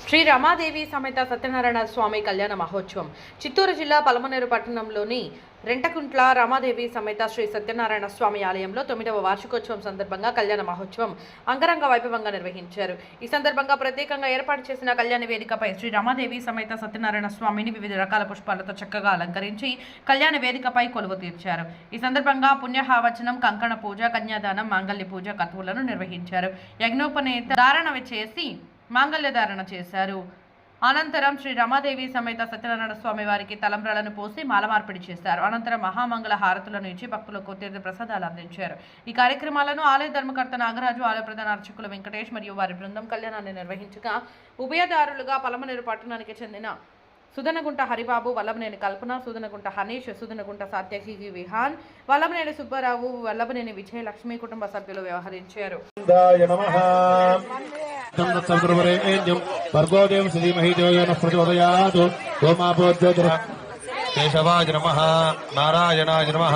శ్రీ రమాదేవి సమేత సత్యనారాయణ స్వామి కళ్యాణ మహోత్సవం చిత్తూరు జిల్లా పలమనేరు పట్టణంలోని రెంటకుంట్ల రమాదేవి సమేత శ్రీ సత్యనారాయణ స్వామి ఆలయంలో 9వ వార్షికోత్సవం సందర్భంగా కళ్యాణ మహోత్సవం అంగరంగ వైభవంగా నిర్వహించారు. ఈ సందర్భంగా ప్రత్యేకంగా ఏర్పాటు చేసిన కళ్యాణ వేదికపై శ్రీ రమాదేవి సమేత సత్యనారాయణ స్వామిని వివిధ రకాల పుష్పాలతో చక్కగా అలంకరించి కళ్యాణ వేదికపై కొలువు తీర్చారు. ఈ సందర్భంగా పుణ్యహావచనం, కంకణ పూజ, కన్యాదానం, మాంగళ్య పూజ కర్తువులను నిర్వహించారు. యజ్ఞోపనేత ధారణ చేసి మాంగళ్యధారణ చేశారు. అనంతరం శ్రీ రమాదేవి సమేత సత్యనారాయణ స్వామి వారికి తలంబ్రాలను పోసి మాలమార్పిడి చేశారు. అనంతరం మహామంగళ హారతులను ఇచ్చి భక్తులకు తీర్థ ప్రసాదాలు అందించారు. ఈ కార్యక్రమాలను ఆలయ ధర్మకర్త నాగరాజు, ఆలయ ప్రధాన అర్చకులు వెంకటేష్ మరియు వారి బృందం కళ్యాణాన్ని నిర్వహించగా ఉభయదారులుగా పలమనేరు పట్టణానికి చెందిన సుదనగుంట హరిబాబు, వల్లభనేని కల్పన, సుదనగుంట హనీష్, సుదనగుంట సాత్యకి విహాన్, వల్లభనేని సుబ్బారావు, వల్లభనేని విజయలక్ష్మి కుటుంబ సభ్యులు వ్యవహరించారు. కేశవాయ నమః, నారాయణాయ నమః,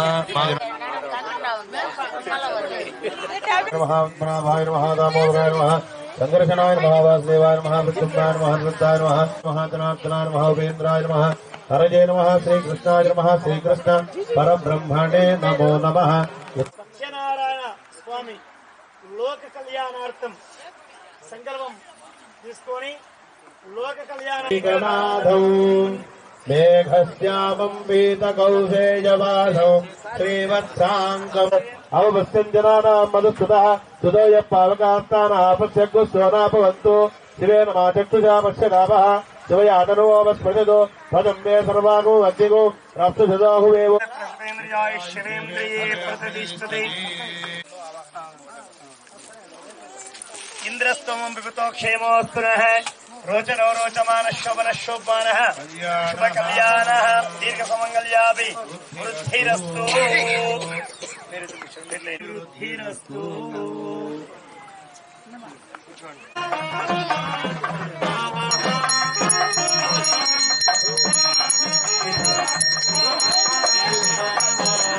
మహాత్మనాభాయ నమః, దామోదరాయ నమః, సంఘర్షణాయ నమః, వాసుదేవాయ నమః, మృత్యుంజయాయ నమః, వృద్ధాయ నమః, మహాజనార్దనాయ నమః, ఉపేంద్రాయ నమః, హరజే నమః, శ్రీకృష్ణాయ నమః, శ్రీకృష్ణ పరబ్రహ్మణే నమో నమః. సత్యనారాయణ స్వామి లోక కళ్యాణార్థం సంకల్పం తీసుకొని లోక కళ్యాణం మేఘశ్యామం పీతకౌశేయవాసౌ శ్రీవత్సాంగం అవస్థంజనానాం మధుసుతః సుదోయ పావకాస్తానాపశ్యగ్గుస్వనాపవంతు శివేన మా చక్షుషా పశ్యదాపః శివయాతనోపస్పృశదో పదం మే సర్వాగో అద్యగో రాష్ట్రసదాహువేవో ఇంద్రస్తమం విభుతో క్షేమోస్తునః రోచనో రోచమానః శోభనః శోభమానః శుభ కళ్యాణః దీర్ఘ సుమంగళ్యాభి వృద్ధిరస్తు వృద్ధిరస్తు.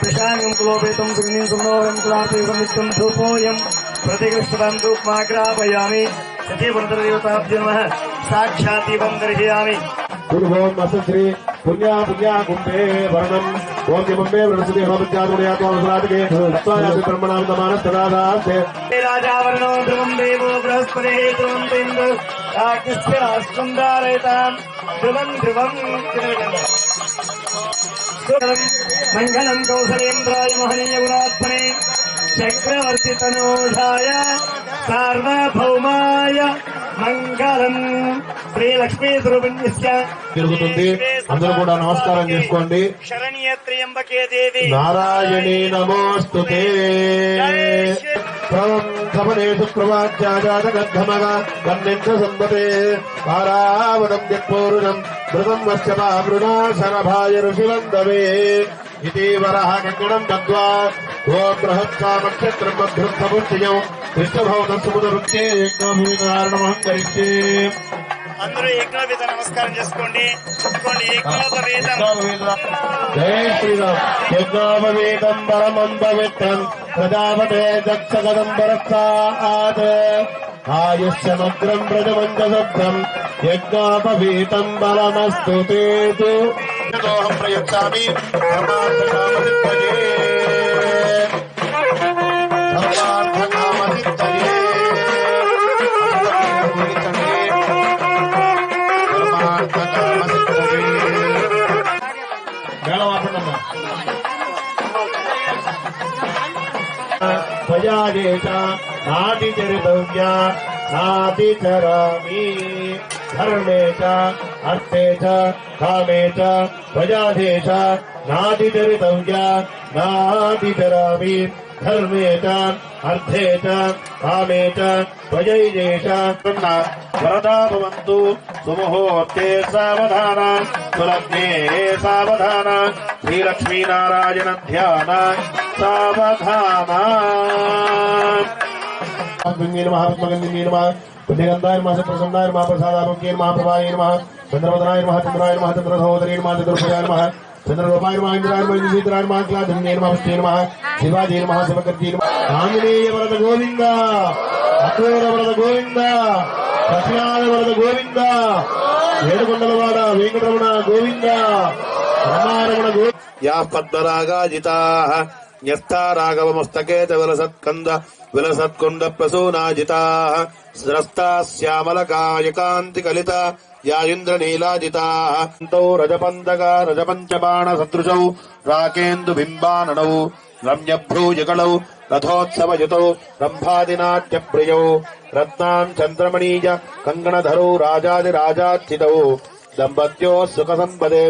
ప్రశాంగం కులోపేతం సుగ్నిం సుమోహం కులాపేతం నిత్యం ధూపోయం ప్రతిగృష్టం ధూప్మాగ్రాపయామి సతీవృతదేవతాభ్యో నమః సాక్షాత్ దీపం దర్శయామి. పూర్వం శ్రీ పుణ్యా పుణ్యా కుంభే వర్ణం ఓం కుంభే వృణసుదే హోమత్యాదుమయాత్మరాజకే తత్వాయాసి బ్రహ్మణాంతమానస్తదాదాస్తే రాజావరణో ధ్రువం దేవో బృహస్పతి ధ్రువం ఇంద్ర రాజ్ఞస్య స్కందారయతాం ధ్రువం ధ్రువం మంగళం కౌసలేంద్రాయ మహనీయ గుణాత్మనే చక్రవర్తి తనూజాయ సార్వభౌమాయ మంగళం. శ్రీ లక్ష్మీ స్వరూపిణ్యస్య జరుగుతుంది. అందరూ కూడా నమస్కారం చేసుకోండి. శరణ్య త్ర్యంబకే దేవి నారాయణీ నమోస్తుతే. సపనేషు ప్రవాచ్యాజాతగద్ధమగా కన్నించ సంపతే పారావతం దిక్పూరుషం మృతం వర్షమావృణాశనభాయ ఋషివందవే ఇది వరః కంకణం దద్వా ఓం బృహత్సామక్షత్రం మధ్రుత్తముష్టియం కృష్ణభవనసుముదరుత్తే యజ్ఞభూమికారణమహంకరిష్యే. అందరూ ఏకవేద నమస్కారం చేసుకోండి. జై శ్రీరామ్. యజ్ఞోపవేదం పరమం పవిత్రం ప్రజాపతే దక్షగదంబరస్తాత్ ఆయుష్యమగ్రం ప్రజమంజసబ్దం యజ్ఞోపవీతం బలమస్తు తేతు యతోహం ప్రయచ్చామి సర్వార్థకామసిద్ధయే సర్వార్థకామసిద్ధయే. భయాదేశ నాతిచరితవ్యా నాతిచరామి ధర్మే చ అర్థే చ కామే చ భయాదేశ నాతిచరితవ్యా నాతిచరామి ధర్మే చ అర్థే చ కామే చ భయైదేశ. వరదా భవంతు సుముహూర్తే సావధాన సులగ్నే సావధాన శ్రీలక్ష్మీనారాయణ ధ్యాన సావధాన. మహాత్మగంధి నమః పుణ్యగంధాయ నమః ప్రసన్నాయ నమః ప్రసాదారోగ్య నమః ప్రభాయ నమః చంద్రవదనాయ నమః చంద్రాయ నమః చంద్రసహోదరీ నమః చంద్రప్రభాయ నమః చంద్రరూపాయ నమః ఇంద్రాయ నమః ఇంద్రాయ నమః క్లాధన్యే నమః పుష్టే నమః శివాజీ నమః శివకర్జీ నమః ఆంజనేయ వరద గోవింద అక్రూర వరద గోవింద సత్యనారాయణ వరద గోవింద ఏడుకొండలవాడ వెంకటరమణ గోవింద రమారమణ గోవింద యా పద్మరాగాజితా న్యస్తా రాఘవమస్తకేత విలసత్కంద విలసత్కుండ ప్రసూనాజితా స్రస్తా శ్యామలకాయకాంతి కలిత యా ఇంద్రనీలాజితా రజపందగా రజపంచబాణ సదృశౌ రాకేందు బింబాననౌ రమ్యభ్రూజకళౌ రథోత్సవయుతౌ రంభాదినాట్య ప్రియౌ రత్నాన్ చంద్రమణీయ కంగణధరౌ రాజాదిరాజాస్థితౌ దంపత్యో సుఖ సంపదే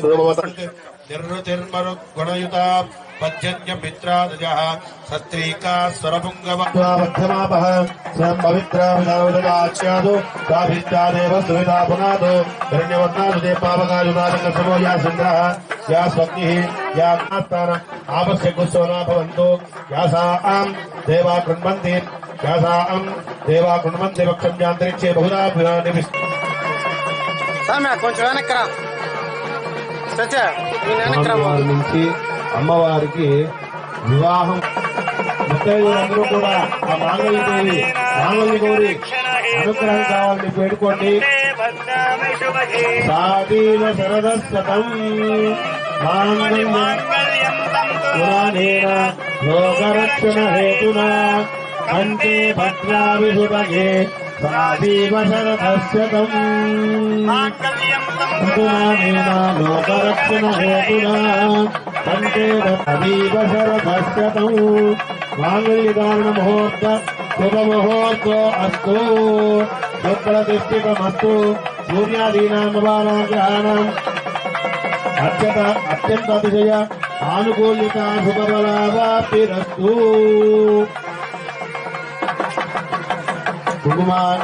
నిర్వృతిర్మరు గుణయుత పద్యన్య మిత్రాదజ సస్త్రీకా స్వరపుంగమధ్యమాపః స్వం పవిత్రాచాదు కాభిష్టాదేవ సువిధా పునాదో హిరణ్యవర్ణాదుదే పావకాయునాదంగ సమో యా చంద్రః యా స్వగ్నిః యా ఆస్థాన ఆపస్య కుశోనా భవంతు యాసాం దేవా కృణ్వంతి యాసాం దేవా కృణ్వంతి వక్షంజాంతరిక్షే బహుదా కొంచెం వెనక్రా వారి నుంచి అమ్మవారికి వివాహం ముత్తైదులందరూ కూడా ఆ మాంగళ్యదేవి మాంగళ్య గౌరి అనుగ్రహం కావాలని వేడుకోండి. సాధీన శరదశతం మాంగళ్యేన లోకరక్షణ హేతునా కంటే భద్రాభిషుభగే సాధీవ శరదశతం లోకరక్షణ హేతునా కంటే భద్రీవ శరదశతం మాంగళ్యధారణ ముహూర్త శుభముహూర్తో అస్తు శుభ్రతిష్ఠితమస్తు సూర్యాదీనాం అత్యంత అతిశయ ఆనుకూల్యత శుభబలావాప్తిరస్తు. కుంకుమాన్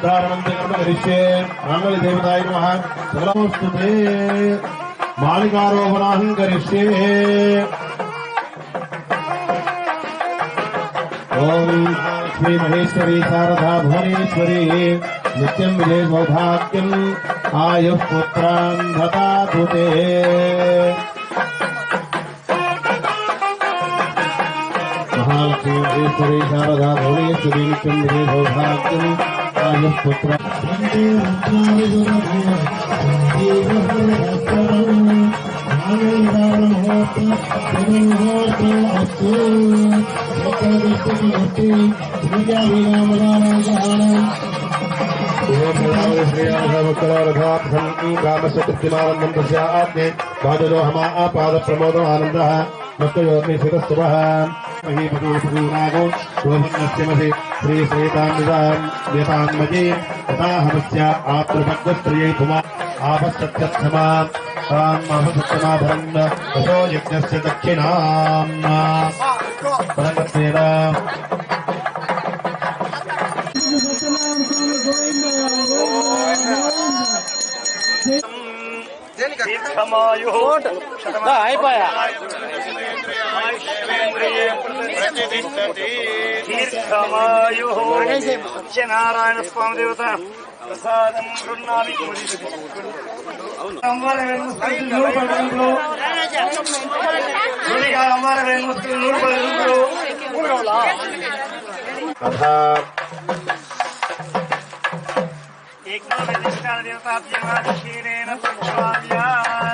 ధారణం కరిష్యే మాంగళ్యదేవతాయ నమః సర్వమస్తుతే మాలికారోపణాహం కరిష్యే. ఓం శ్రీ మహేశ్వరి శారదా భువనేశ్వరి నిత్యం విజయ సౌభాగ్యం ఆయుః పుత్రాన్ దదాతు తే. మహాలక్ష్మీ మహేశ్వరి శారదా భువనేశ్వరి నిత్యం విజయ సౌభాగ్యం ఆయుః పుత్రాన్ పాద ప్రమోదం ఆనంద మత్తయోర్ని శిరస్తుభః మహీపదోపదూనాగో గోవిందస్యమసి శ్రీ శ్రీతాన్మజీ తథాహమస్య ఆత్మభక్తస్త్రియై పుమా ఆపశ్చక్షమా మహసత్తమాభరన్న వసో యజ్ఞస్య దక్షిణాం పరమత్వేన అయిపోయా దీర్ఘమాయు సత్యనారాయణ స్వామి దేవత ప్రసాదం గృహ్ణామి. అమ్మవారి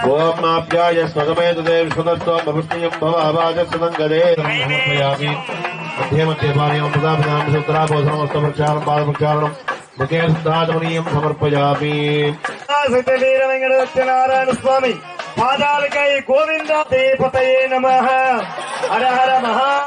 ఓం నాభ్యాయ స్వగమేతదేవి సుదస్వం భవిష్యం భవాజస్సుదంగదే సమర్పయామి. మధ్య మధ్య పానీయం ప్రదాభ్యామి సూత్రాభోధనమస్తమృక్షారణం పాదముక్షారణం ముఖే శుద్ధాచమనీయం సమర్పయామి. వెంకట సత్యనారాయణ స్వామి పాదాలకై గోవింద దేవతయే నమః. హర హర మహా